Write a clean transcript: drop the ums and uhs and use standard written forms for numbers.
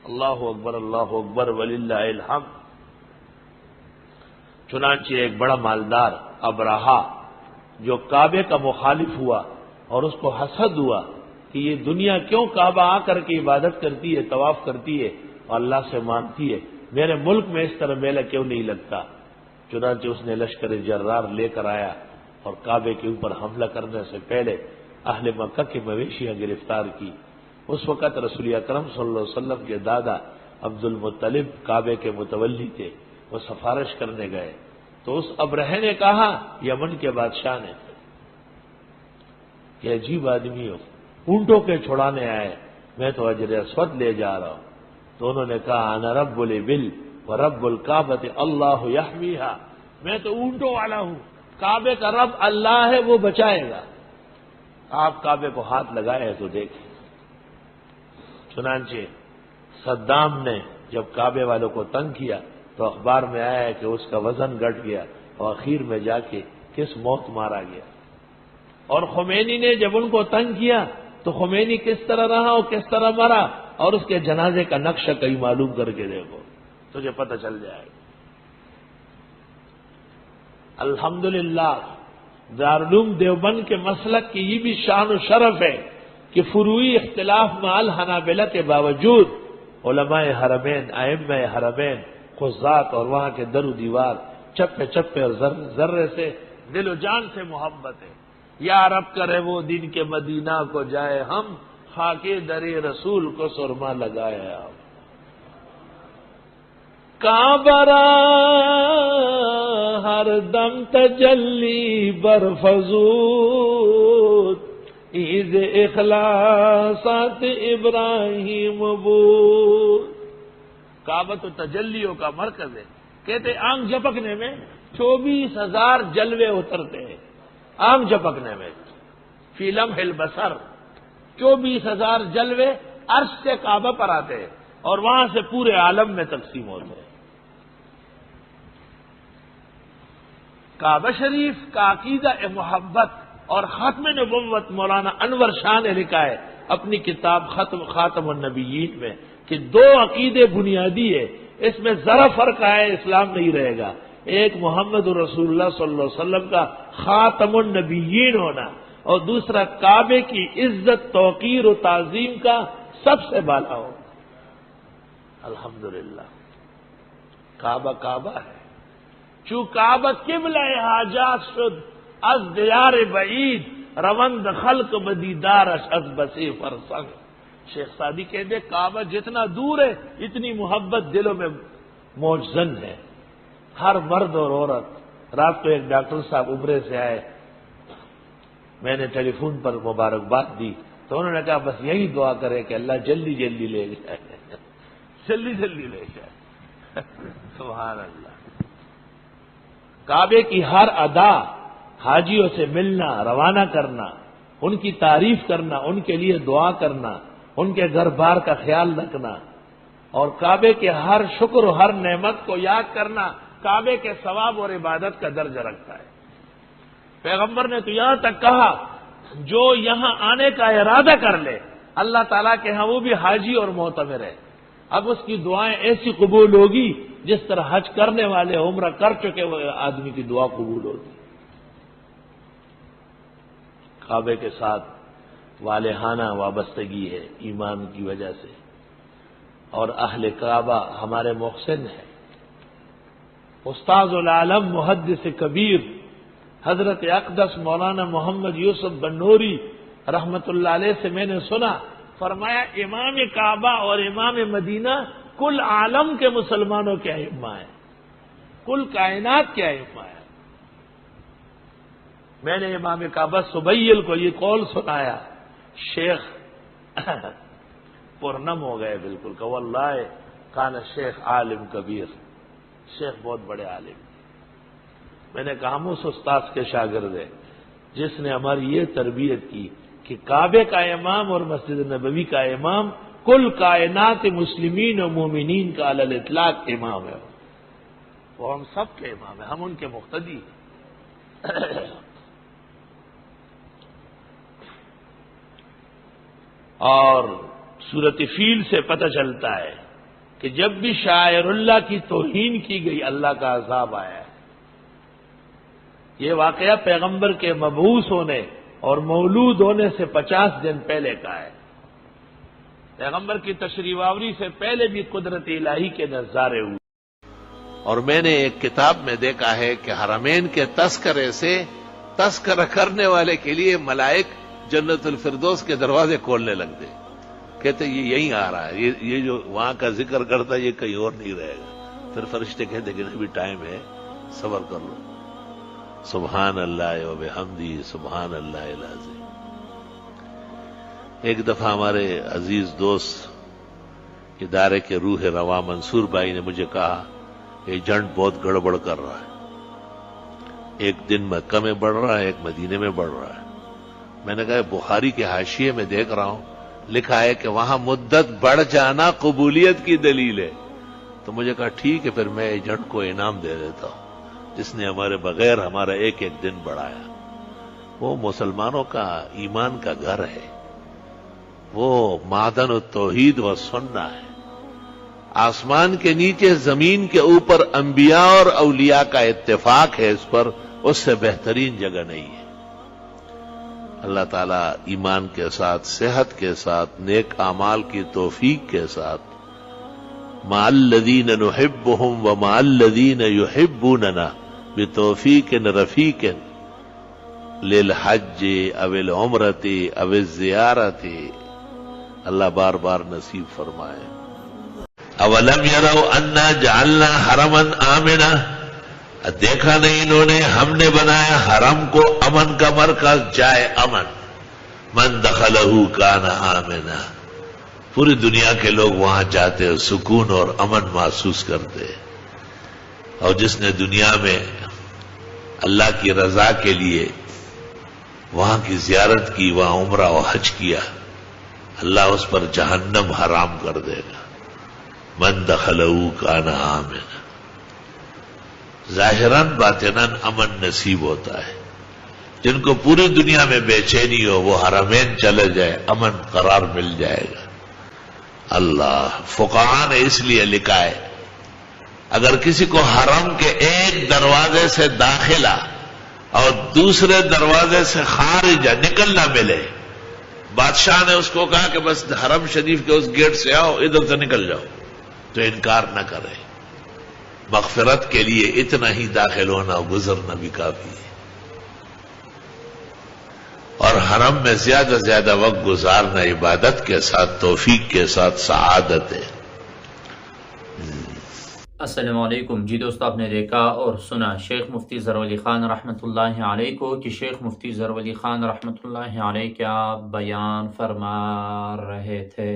اللہ اکبر وللہ الحمد۔ چنانچہ ایک بڑا مالدار ابرہا جو کعبے کا مخالف ہوا اور اس کو حسد ہوا کہ یہ دنیا کیوں کعبہ آ کر کے عبادت کرتی ہے، طواف کرتی ہے اور اللہ سے مانگتی ہے، میرے ملک میں اس طرح میلہ کیوں نہیں لگتا؟ چنانچہ اس نے لشکر جرار لے کر آیا اور کعبے کے اوپر حملہ کرنے سے پہلے اہل مکہ کے مویشیاں گرفتار کی۔ اس وقت رسول اکرم صلی اللہ علیہ وسلم کے دادا عبد المطلب کعبے کے متولی تھے، وہ سفارش کرنے گئے تو اس ابرہے نے کہا، یمن کے بادشاہ نے، کہ عجیب آدمی ہو، اونٹوں کے چھڑانے آئے، میں تو اجر اسود لے جا رہا ہوں۔ تو انہوں نے کہا، انا رب الابل ورب الکعبۃ اللہ یحمیھا، میں تو اونٹوں والا ہوں، کعبے کا رب اللہ ہے، وہ بچائے گا۔ آپ کعبے کو ہاتھ لگائے تو دیکھیں۔ چنانچہ صدام نے جب کعبے والوں کو تنگ کیا تو اخبار میں آیا ہے کہ اس کا وزن گھٹ گیا اور اخیر میں جا کے کس موت مارا گیا۔ اور خمینی نے جب ان کو تنگ کیا تو خمینی کس طرح رہا اور کس طرح مرا، اور اس کے جنازے کا نقشہ کہیں معلوم کر کے دیکھو، تجھے پتہ چل جائے گا۔ الحمدللہ دارالعلوم دیوبند کے مسلک کی یہ بھی شان و شرف ہے کہ فروعی اختلاف مع الحنابلہ کے باوجود علماء حرمین، ائمہ حرمین، قضات اور وہاں کے در و دیوار چپے چپے اور ذرے سے دل و جان سے محبت ہے۔ یا رب کرے وہ دن کے مدینہ کو جائے ہم، خاکے در رسول کو سرما لگائے آپ۔ کعبہ ہر دم تجلی برفزود، عید اخلاصات ابراہیم بود۔ کعبہ تو تجلیوں کا مرکز ہے۔ کہتے آنکھ جھپکنے میں 24,000 جلوے اترتے ہیں، آنکھ جھپکنے میں فی لمح البصر 24,000 جلوے عرش سے کعبہ پر آتے ہیں اور وہاں سے پورے عالم میں تقسیم ہوتے ہیں۔ کعبہ شریف کا عقیدہ محبت اور ختم نبوت مولانا انور شاہ نے لکھا ہے اپنی کتاب خاتم النبیین میں کہ 2 عقیدے بنیادی ہے، اس میں ذرا فرق ہے اسلام نہیں رہے گا۔ ایک محمد رسول اللہ صلی اللہ علیہ وسلم کا خاتم النبیین ہونا، اور دوسرا کعبے کی عزت، توقیر و تعظیم کا سب سے بالا ہو۔ الحمدللہ کعبہ کعبہ ہے، چوں کعبہ قبلہ حاجات شد، از دیار بعید روند خلق بدیدارش از بسی فرسنگ۔ شیخ سعدی کہتے کعبہ جتنا دور ہے اتنی محبت دلوں میں موجزن ہے۔ ہر مرد اور عورت، رات کو ایک ڈاکٹر صاحب عمرے سے آئے، میں نے ٹیلی فون پر مبارکباد دی تو انہوں نے کہا بس یہی دعا کرے کہ اللہ جلدی جلدی لے جائے، جلدی جلدی لے جائے۔ سبحان اللہ۔ کعبے کی ہر ادا، حاجیوں سے ملنا، روانہ کرنا، ان کی تعریف کرنا، ان کے لیے دعا کرنا، ان کے گھر بار کا خیال رکھنا، اور کعبے کے ہر شکر و ہر نعمت کو یاد کرنا کعبے کے ثواب اور عبادت کا درجہ رکھتا ہے۔ پیغمبر نے تو یہاں تک کہا جو یہاں آنے کا ارادہ کر لے اللہ تعالیٰ کے ہاں وہ بھی حاجی اور معتمر ہے، اب اس کی دعائیں ایسی قبول ہوگی جس طرح حج کرنے والے عمرہ کر چکے ہوئے آدمی کی دعا قبول ہوگی۔ کعبے کے ساتھ والہانہ وابستگی ہے ایمان کی وجہ سے، اور اہل کعبہ ہمارے محسن ہیں۔ استاذ العالم محدث کبیر حضرت اقدس مولانا محمد یوسف بنوری رحمت اللہ علیہ سے میں نے سنا، فرمایا امام کعبہ اور امام مدینہ کل عالم کے مسلمانوں کے ائمہ ہیں، کل کائنات کے ائمہ ہیں۔ میں نے امام کعبہ سبیل کو یہ قول سنایا، شیخ پرنم ہو گئے بالکل کہ واللہ کان شیخ عالم کبیر، شیخ بہت بڑے عالم۔ میں نے کہا ہم اس استاذ کے شاگرد ہیں جس نے ہماری یہ تربیت کی کہ کعبے کا امام اور مسجد نبوی کا امام کل کائنات مسلمین و مومنین کا علی الاطلاق امام ہے، وہ ہم سب کے امام ہیں، ہم ان کے مقتدی ہیں۔ اور سورۃ فیل سے پتہ چلتا ہے کہ جب بھی شاعر اللہ کی توہین کی گئی اللہ کا عذاب آیا ہے۔ یہ واقعہ پیغمبر کے مبعوث ہونے اور مولود ہونے سے 50 دن پہلے کا ہے۔ پیغمبر کی تشریف آوری سے پہلے بھی قدرت الہی کے نظارے ہوئے۔ اور میں نے ایک کتاب میں دیکھا ہے کہ حرمین کے تذکرے سے تذکرہ کرنے والے کے لیے ملائک جنت الفردوس کے دروازے کھولنے لگتے، کہتے یہ یہیں آ رہا ہے، یہ جو وہاں کا ذکر کرتا ہے یہ کہیں اور نہیں رہے گا۔ پھر فرشتے کہتے کہ ابھی ٹائم ہے، صبر کر لو۔ سبحان اللہ و بحمدہ سبحان اللہ العظیم۔ ایک دفعہ ہمارے عزیز دوست ادارے کے روح رواں منصور بھائی نے مجھے کہا کہ ایجنٹ بہت گڑبڑ کر رہا ہے، ایک دن مکہ میں بڑھ رہا ہے، ایک مدینے میں بڑھ رہا ہے۔ میں نے کہا بخاری کے حاشیے میں دیکھ رہا ہوں لکھا ہے کہ وہاں مدت بڑھ جانا قبولیت کی دلیل ہے۔ تو مجھے کہا ٹھیک ہے، پھر میں ایجنٹ کو انعام دے دیتا ہوں جس نے ہمارے بغیر ہمارا ایک ایک دن بڑھایا۔ وہ مسلمانوں کا ایمان کا گھر ہے، وہ معدن التوحید و سنہ ہے۔ آسمان کے نیچے زمین کے اوپر انبیاء اور اولیاء کا اتفاق ہے اس پر، اس سے بہترین جگہ نہیں ہے۔ اللہ تعالیٰ ایمان کے ساتھ، صحت کے ساتھ، نیک اعمال کی توفیق کے ساتھ مع الذین نحبهم ومع الذین یحبوننا بتوفیق رفیق للحج او العمرۃ او الزیارۃ، اللہ بار بار نصیب فرمائے۔ اولم یروا انا جعلنا حرما آمنا، دیکھا نہیں انہوں نے ہم نے بنایا حرم کو امن کا مرکز، جائے امن، من دخلہ کان آمنا، پوری دنیا کے لوگ وہاں جاتے ہیں، سکون اور امن محسوس کرتے ہیں۔ اور جس نے دنیا میں اللہ کی رضا کے لیے وہاں کی زیارت کی، وہاں عمرہ و حج کیا، اللہ اس پر جہنم حرام کر دے گا۔ من دخلہ کان آمنا، ظاہراً باطناً امن نصیب ہوتا ہے۔ جن کو پوری دنیا میں بے چینی ہو وہ حرمین چلے جائے، امن قرار مل جائے گا۔ اللہ، فقہاء نے اس لیے لکھا ہے اگر کسی کو حرم کے ایک دروازے سے داخلہ اور دوسرے دروازے سے خارج نکلنا ملے، بادشاہ نے اس کو کہا کہ بس حرم شریف کے اس گیٹ سے آؤ، ادھر سے نکل جاؤ، تو انکار نہ کرے۔ مغفرت کے لیے اتنا ہی داخل ہونا، گزرنا بھی کافی ہے۔ اور حرم میں زیادہ زیادہ وقت گزارنا عبادت کے ساتھ، توفیق کے ساتھ سعادت ہے۔ السلام علیکم جی دوستو، آپ نے دیکھا اور سنا شیخ مفتی ظہور علی خان رحمۃ اللہ علیہ کو کہ شیخ مفتی ظہور علی خان رحمۃ اللہ علیہ کیا بیان فرما رہے تھے۔